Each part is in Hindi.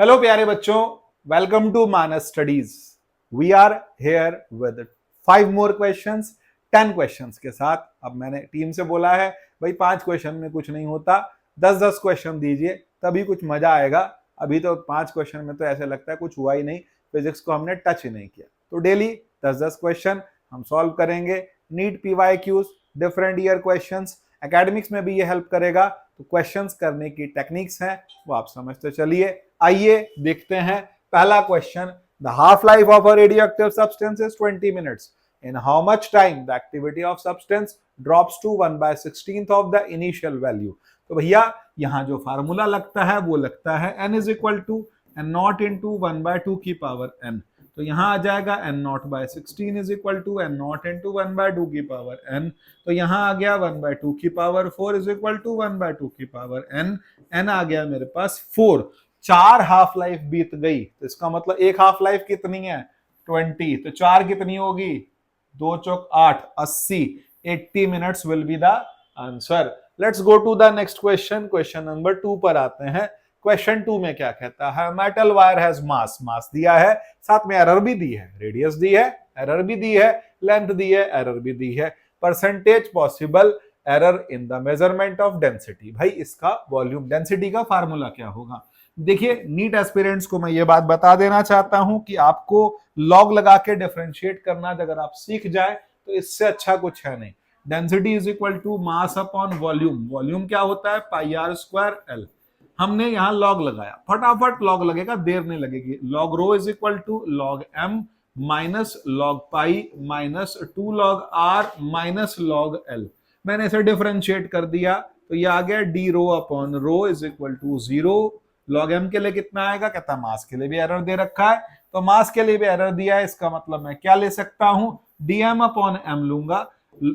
हेलो प्यारे बच्चों, welcome to Manas studies. We are here with 5 more questions, 10 questions के साथ। अब मैंने टीम से बोला है भाई 5 क्वेश्चन में कुछ नहीं होता, 10-10 क्वेश्चन दीजिए तभी कुछ मजा आएगा। अभी तो 5 क्वेश्चन में तो ऐसे लगता है कुछ हुआ ही नहीं, फिजिक्स को हमने टच ही नहीं किया। तो डेली 10-10 क्वेश्चन हम सॉल्व करेंगे। NEET PYQs, different year questions, academics में भी ये हेल्प करेगा। तो क्वेश्चंस करने की टेक्निक्स हैं वो आप समझते चलिए। आइए देखते हैं पहला question. The half life of a radioactive substance is 20 minutes. In how much time the activity of substance drops to 1/16 of the initial value. तो भैया यहाँ जो फार्मूला लगता है वो लगता है n is equal to n naught into 1/2 की पावर n। तो यहां आ जाएगा n naught by 16 is equal to n naught into 1/2 की पावर n। तो यहां आ गया 1/2 की पावर 4 इज इक्वल टू 1/2 की पावर n। n आ गया मेरे पास 4। 4 हाफ लाइफ बीत गई, तो इसका मतलब एक हाफ लाइफ कितनी है 20, तो 4 कितनी होगी 2 चौक 8, 80। 80 minutes will be the answer. Let's go to the next question. Question number 2 पर आते हैं। क्वेश्चन 2 में क्या कहता है, मेटल वायर हैज मास दिया है, साथ में एरर भी दी है, रेडियस दी है, एरर भी दी है, लेंथ दी है, एरर भी दी है। Percentage possible error in the measurement of density. भाई इसका वॉल्यूम डेंसिटी का फार्मूला क्या होगा। देखिए नीट एस्पिरेंट्स को मैं ये बात बता देना चाहता हूं कि आपको लॉग लगा के डिफरेंशिएट करना अगर आप सीख जाए तो इससे अच्छा कुछ है नहीं। Density is equal to mass upon volume. Volume क्या होता है पाई आर स्क्वायर एल। हमने यहां लॉग लगाया, फटाफट लॉग लगेगा, देर नहीं लगेगी। Log rho is equal to log M minus log pi minus 2 log R minus log L. मैंने इसे डिफरेंशिएट कर दिया तो ये आ गया d rho upon rho is equal to 0। Log M के लिए कितना आएगा, कहता मास के लिए भी एरर दे रखा है तो मास के लिए भी एरर दिया है। इसका मतलब मैं क्या ले सकता हूं, डीएम अपॉन एम लूंगा।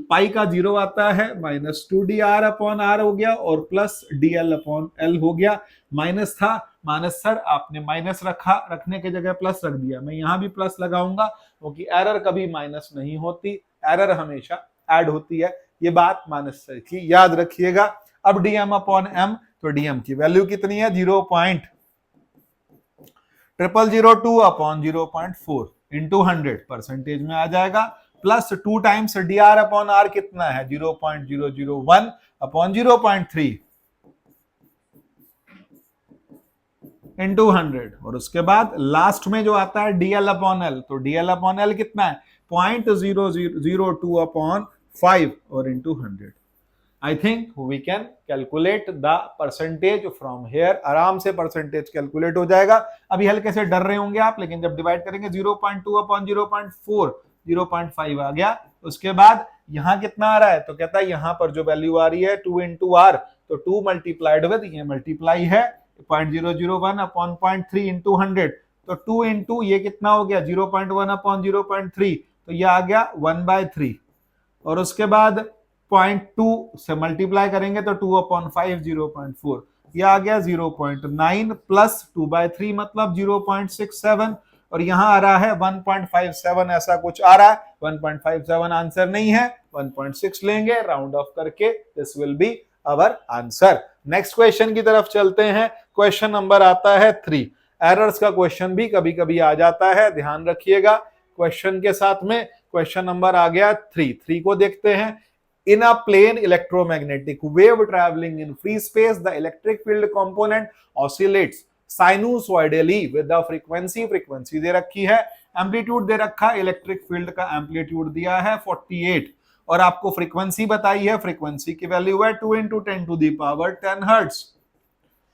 पाई का 0 आता है माइनस 2dr अपॉन आर हो गया और प्लस dl अपॉन एल हो गया। माइनस था, माइनस सर आपने माइनस रखा, रखने की जगह प्लस रख दिया। मैं यहां भी प्लस लगाऊंगा क्योंकि एरर कभी माइनस नहीं होती, एरर हमेशा ऐड होती है। ये बात माइनस सर की याद रखिएगा। अब डीएम अपॉन एम, तो डीएम की वैल्यू कितनी है 0.0002 अपॉन 0.4 इंटू 100 परसेंटेज में आ जाएगा। Plus 2 times d r upon r कितना है 0.001 अपॉन 0.3 इंटू 100। और उसके बाद लास्ट में जो आता है डीएल अपॉन एल, तो डीएल अपॉन एल कितना है 0.0002 अपॉन 5 और into 100। I think we can calculate the percentage from here. आराम से परसेंटेज कैलकुलेट हो जाएगा। अभी हल्के से डर रहे होंगे आप, लेकिन जब डिवाइड करेंगे 0.2 अपॉन 0.4, 0.5 आ गया। उसके बाद यहां कितना आ रहा है, तो कहता है यहां पर जो वैल्यू आ रही है 2 इंटू आर, तो 2 मल्टीप्लाइड विद ये मल्टीप्लाई है 0.001 अपॉन 0.3 इंटू 100, तो 2 इंटू ये कितना हो गया 0.1 अपॉन 0.3, तो ये आ गया 1/3। और उसके बाद 0.2 से मल्टीप्लाई करेंगे तो 2 अपॉन 5 0.4, ये आ गया 0.9 प्लस 2/3 मतलब 0.67। और यहां आ रहा है 1.57, ऐसा कुछ आ रहा है। 1.57 आंसर नहीं है, 1.6 लेंगे राउंड ऑफ करके, this will be our answer. Next question की तरफ चलते हैं। क्वेश्चन नंबर आता है 3। एरर्स का क्वेश्चन भी कभी कभी आ जाता है, ध्यान रखिएगा। क्वेश्चन के साथ में क्वेश्चन नंबर आ गया 3 को देखते हैं। In a plane electromagnetic wave traveling in free space, the electric field component oscillates sinusoidally with the frequency दे रखी है, एम्पलीट्यूड दे रखा है, इलेक्ट्रिक फील्ड का एम्पलीट्यूड दिया है 48 और आपको फ्रीक्वेंसी बताई है। फ्रीक्वेंसी की वैल्यू है 2 into 10 to the power 10 hertz.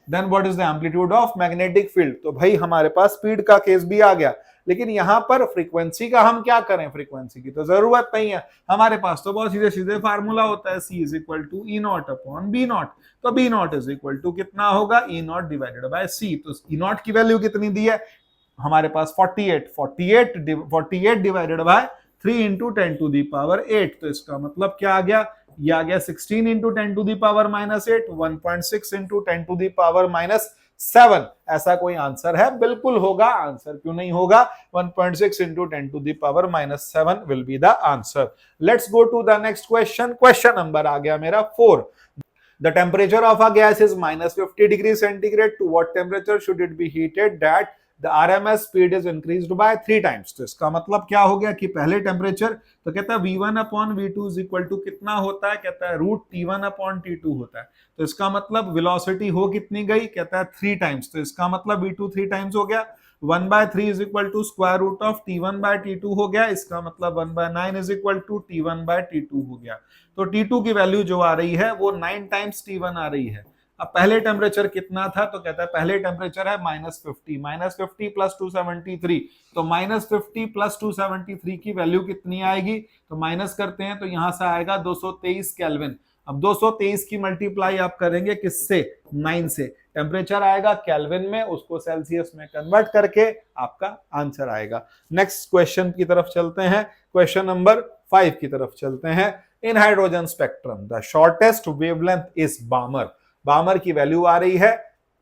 Then what is the amplitude of magnetic field. तो भाई हमारे पास स्पीड का केस भी आ गया, लेकिन यहां पर फ्रीक्वेंसी का हम क्या करें, फ्रीक्वेंसी की तो जरूरत नहीं है हमारे पास, तो बहुत सीधे सीधे फार्मूला होता है C is equal to E naught upon B naught. तो B naught is equal to कितना होगा E naught divided by C। तो ई नॉट की वैल्यू कितनी दी है हमारे पास 48 divided by 3 into 10 to the power 8। तो इसका मतलब क्या आ गया, ये आ गया 16 into 10 to the power -8, 1.6 into 10 to the power -7। ऐसा कोई आंसर है, बिल्कुल होगा। आंसर क्यों नहीं होगा, 1.6 into 10 to the power -7 will be the answer. Let's go to the next question. Question number आ गया मेरा 4। The temperature of a gas is -50 degree centigrade. To what temperature should it be heated that the RMS speed is increased by 3 times? तो इसका मतलब क्या हो गया कि पहले टेम्परेचर तो कहता है V1/V2 इज इक्वल टू कितना होता है, कहता है √T1/T2 होता है। तो इसका मतलब वेलोसिटी हो कितनी गई, कहता है 3 टाइम्स। तो इसका मतलब V2 3 टाइम्स हो गया, 1/3 is equal to square root of T1/T2 हो गया। इसका मतलब 1/9 इज इक्वल टू T1/T2 हो गया। तो T2 की वैल्यू जो आ रही है वो 9 टाइम्स T1 आ रही है। अब पहले टेम्परेचर कितना था, तो कहता है पहले टेम्परेचर है -50 प्लस 273। तो -50 प्लस 273 की वैल्यू कितनी आएगी, तो माइनस करते हैं तो यहां से आएगा 223 केल्विन। अब 223 की मल्टीप्लाई आप करेंगे किससे, 9 से। टेम्परेचर आएगा केल्विन में, उसको सेल्सियस में कन्वर्ट करके आपका आंसर आएगा। नेक्स्ट क्वेश्चन की तरफ चलते हैं, क्वेश्चन नंबर 5 की तरफ चलते हैं। In hydrogen spectrum the shortest wavelength is Balmer. Balmer की वैल्यू आ रही है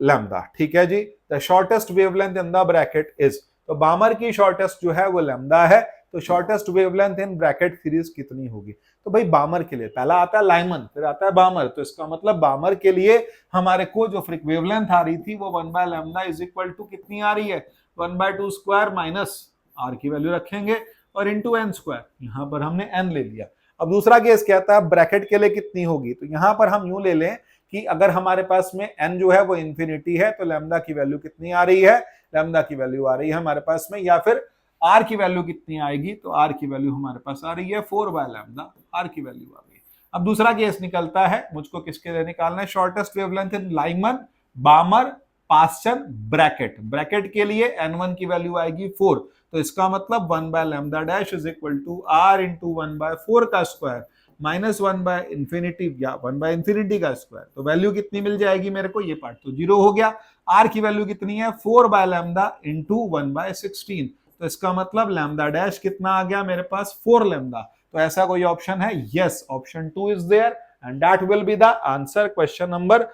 लैम्डा, ठीक है जी। The shortest wavelength in the bracket is, तो बामर की शॉर्टेस्ट जो है वो लैम्डा है। तो shortest wavelength in Brackett series कितनी होगी, तो भाई बामर के लिए पहला आता है लाइमन, फिर आता है बामर। तो इसका मतलब बामर के लिए हमारे को जो वेवलेंथ आ रही थी वो 1/λ इज इक्वल टू कितनी आ रही है, 1/2 स्क्वायर माइनस आर की वैल्यू रखेंगे और इंटू एन स्क्वायर। यहां पर हमने एन ले लिया। अब दूसरा केस कहता है ब्रैकेट के लिए कितनी होगी, तो यहां पर हम यूं ले लें कि अगर हमारे पास में n जो है वो इंफिनिटी है तो लैम्डा की वैल्यू कितनी आ रही है, लैम्डा की वैल्यू आ रही है हमारे पास में, या फिर r की वैल्यू कितनी आएगी, तो r की वैल्यू हमारे पास आ रही है 4/λ, r की वैल्यू आ गई। अब दूसरा केस निकलता है, मुझको किसके लिए निकालना है, शॉर्टेस्ट वेवलेंथ इन लाइमन, बामर, पास्चन, ब्रैकेट। ब्रैकेट के लिए n1 की वैल्यू आएगी 4। तो इसका मतलब 1/λ' is equal to r into 1/4 का स्क्वायर माइनस 1/इंफिनिटी या 1/इंफिनिटी का स्क्वायर। तो वैल्यू कितनी मिल जाएगी मेरे को, ये पार्ट तो 0 हो गया। r की वैल्यू कितनी है, 4/λ इंटू 1/16। तो इसका मतलब λ' कितना आ गया मेरे पास, 4λ। तो ऐसा कोई ऑप्शन है, yes, option 2 is there and that will be the answer. Question number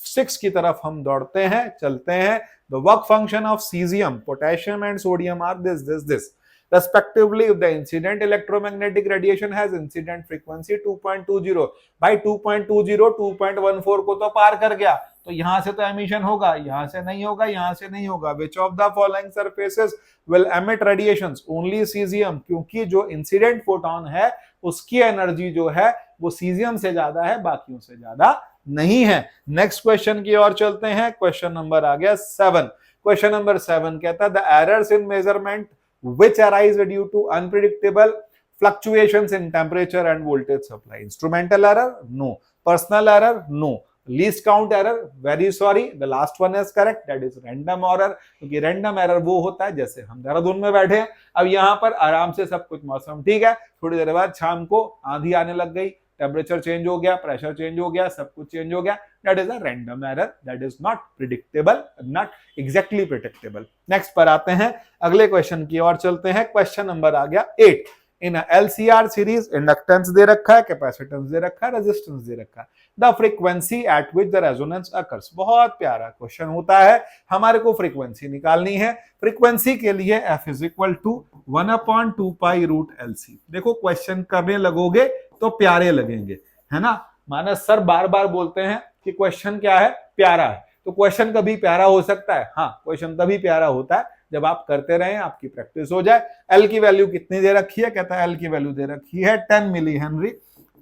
6 की तरफ हम दौड़ते हैं, चलते हैं। The work function of caesium, potassium and sodium are this respectively if the incident electromagnetic radiation has incident frequency 2.20। भाई 2.20 2.14 को तो पार कर गया, तो यहां से तो एमिशन होगा, यहां से नहीं होगा, यहां से नहीं होगा। which of the following surfaces will emit radiations, only cesium, क्योंकि जो इंसिडेंट फोटोन है उसकी एनर्जी जो है वो सीजियम से ज्यादा है, बाकियों से ज्यादा नहीं है। नेक्स्ट क्वेश्चन की ओर चलते हैं, क्वेश्चन नंबर आ गया 7। क्वेश्चन नंबर 7 कहता है the errors in measurement which arise due to unpredictable fluctuations in temperature and voltage supply. Instrumental error, no. Personal error, no. Least count error, very sorry, the last one is correct, that is random error। क्योंकि random error वो होता है जैसे हम देहरादून में बैठे हैं, अब यहाँ पर आराम से सब कुछ मौसम ठीक है, थोड़ी देर बाद शाम को आंधी आने लग गई, टेम्परेचर चेंज हो गया, प्रेशर चेंज हो गया, सब कुछ चेंज हो गया, that is a random error, that is not predictable, not exactly predictable. Next पर आते हैं, अगले क्वेश्चन की ओर चलते हैं। क्वेश्चन नंबर आ गया 8। इन एलसीआर सीरीज इंडक्टेंस दे रखा है, कैपेसिटेंस दे रखा है, रेजिस्टेंस दे रखा है। The frequency eight which the resonance occurs, बहुत प्यारा क्वेश्चन होता है, हमारे को फ्रीक्वेंसी निकालनी है। फ्रीक्वेंसी के लिए f is equal to 1/2 pi root LC। देखो क्वेश्चन करने लगोगे तो प्यारे लगेंगे, है ना। मानस सर बार बार बोलते हैं कि क्वेश्चन क्या है, प्यारा है। तो क्वेश्चन कभी प्यारा हो सकता है, हाँ, क्वेश्चन तभी प्यारा होता है जब आप करते रहें, आपकी प्रैक्टिस हो जाए। एल की वैल्यू कितनी दे रखी है, कहता है एल की वैल्यू दे रखी है 10 milli henry,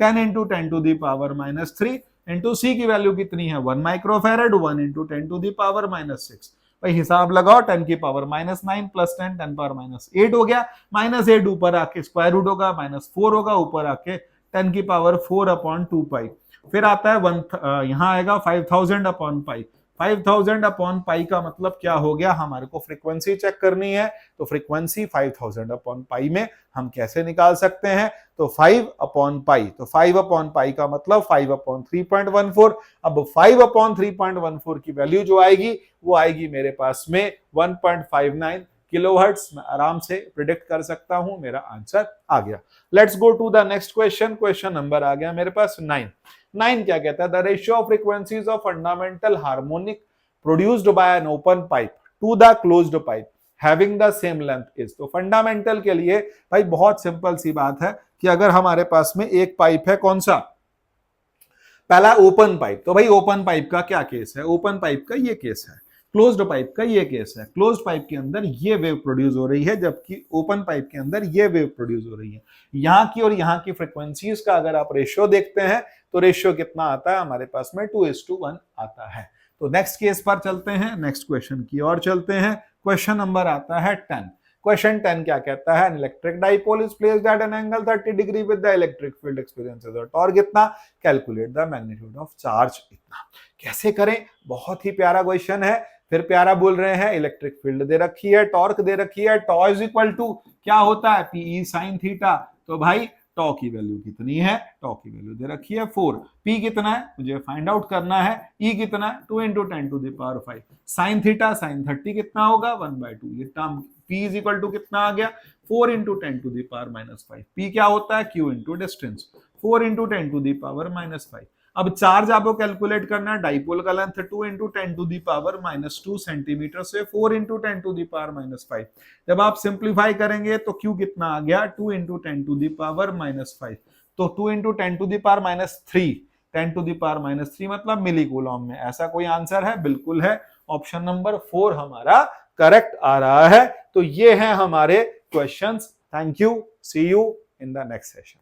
10 into 10 to the power -3 into C की वैल्यू कितनी है 1 microfarad, 1 into 10 to the power -6। भाई हिसाब लगाओ, 10 की पावर -9 प्लस 10 10 पावर -8 हो गया। -8 ऊपर आके स्क्वायर रूट होगा, -4 होगा, ऊपर आके 10 की पावर 4/2 पाई। फिर आता है यहाँ आएगा 5000/पाई। 5000/पाई का मतलब क्या हो गया, हमारे को फ्रीक्वेंसी चेक करनी है, तो फ्रीक्वेंसी 5000/पाई में हम कैसे निकाल सकते हैं, तो 5/पाई। तो 5/पाई का मतलब 5/3.14। अब 5/3.14 की वैल्यू जो आएगी वो आएगी मेरे पास में 1.59 किलोहर्ट्ज। मैं आराम से प्रिडिक्ट कर सकता हूं, मेरा आंसर आ गया। Let's go to the next question. Question number आ गया मेरे पास 9 क्या कहता है, the ratio of frequencies of fundamental harmonic produced by an open pipe to the closed pipe having the same length is. तो फंडामेंटल के लिए भाई बहुत सिंपल सी बात है कि अगर हमारे पास में एक पाइप है, कौन सा पहला ओपन पाइप, तो भाई ओपन पाइप का क्या केस है, ओपन पाइप का ये केस है, क्लोज्ड पाइप का ये केस है। क्लोज्ड पाइप के अंदर ये वेव प्रोड्यूस हो रही है, जबकि ओपन पाइप के अंदर ये वेव प्रोड्यूस हो रही है। यहां की और यहां की फ्रीक्वेंसीज का अगर आप रेशियो देखते हैं तो रेशियो कितना आता है हमारे पास में, 2:1 आता है। तो नेक्स्ट केस पर चलते हैं, नेक्स्ट क्वेश्चन की ओर चलते हैं। क्वेश्चन नंबर आता है 10। क्वेश्चन 10 क्या कहता है, electric dipole is placed at an angle 30 degree with the electric field experiences a torque कितना, calculate the magnitude of charge इतना। कैसे करें, बहुत ही प्यारा क्वेश्चन है। फिर प्यारा बोल रहे हैं, इलेक्ट्रिक फील्ड दे रखी है, टॉर्क दे रखी है, टॉ इज इक्वल टू क्या होता है, पीई साइन थीटा। तो भाई टॉ की वैल्यू कितनी है, टॉ की वैल्यू दे रखी है 4, पी कितना है मुझे फाइंड आउट करना है, ई कितना है 2 × 10⁵, साइन थीटा साइन 30 कितना होगा 1/2, ये term P is equal to कितना आ गया 4 × 10⁻⁵, पी क्या होता है क्यू इंटू डिस्टेंस, 4 × 10⁻⁵। अब चार्ज आपको कैलकुलेट करना है, डाइपोल का लेंथ 2 × 10⁻⁻2 सेंटीमीटर से 4 × 10⁻⁵। जब आप सिंप्लीफाई करेंगे तो क्यू कितना आ गया 2 × 10⁻⁵, तो 2 × 10⁻³ मतलब मिली कूलम में। ऐसा कोई आंसर है, बिल्कुल है, ऑप्शन नंबर 4 हमारा करेक्ट आ रहा है। तो ये है हमारे questions. Thank you, see you in the next session.